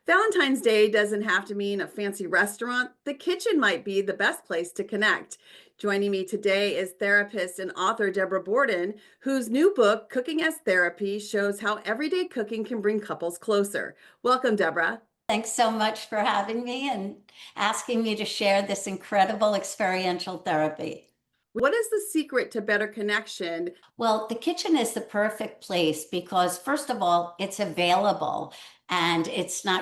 Valentine's Day doesn't have to mean a fancy restaurant. The kitchen might be the best place to connect. Joining me today is therapist and author Debra Borden, whose new book, Cooking as Therapy, shows how everyday cooking can bring couples closer. Welcome, Debra. Thanks so much for having me and asking me to share this incredible experiential therapy. What is the secret to better connection? Well, the kitchen is the perfect place because, first of all, it's available and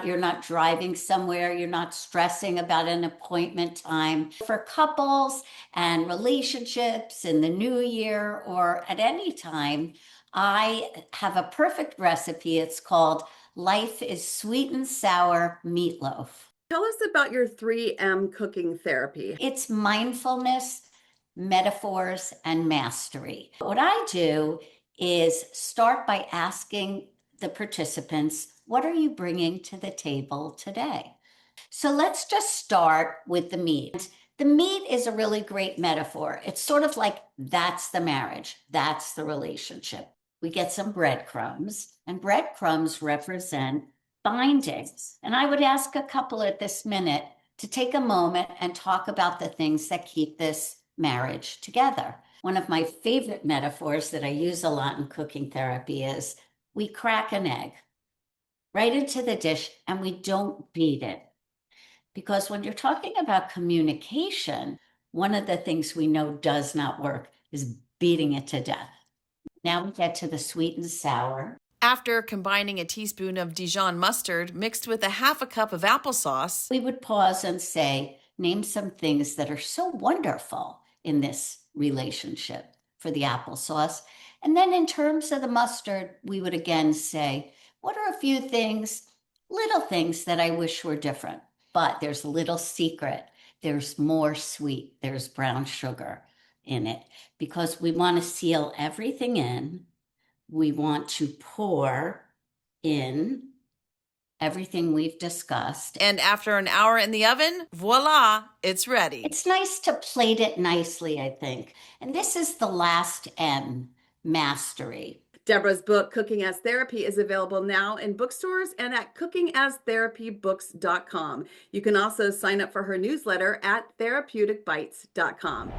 you're not driving somewhere, you're not stressing about an appointment time. For couples and relationships in the new year or at any time, I have a perfect recipe. It's called Life is Sweet and Sour Meatloaf. Tell us about your 3M cooking therapy. It's mindfulness, metaphors, and mastery. What I do is start by asking the participants, what are you bringing to the table today? So let's just start with the meat. The meat is a really great metaphor. It's sort of like that's the marriage, that's the relationship. We get some breadcrumbs, and breadcrumbs represent bindings. And I would ask a couple at this minute to take a moment and talk about the things that keep this marriage together. One of my favorite metaphors that I use a lot in cooking therapy is we crack an egg right into the dish and we don't beat it. Because when you're talking about communication, one of the things we know does not work is beating it to death. Now we get to the sweet and sour. After combining a teaspoon of Dijon mustard mixed with a half a cup of applesauce, We would pause and say, name some things that are so wonderful in this relationship for the applesauce. And then in terms of the mustard, we would again say, what are a few things, little things that I wish were different? But there's a little secret. There's more sweet. There's brown sugar in it because we want to seal everything in. We want to pour in everything we've discussed. and after an hour in the oven, voila, it's ready. It's nice to plate it nicely, I think. And this is the last M, mastery. Debra's book, Cooking as Therapy, is available now in bookstores and at cookingastherapybooks.com. You can also sign up for her newsletter at therapeuticbites.com.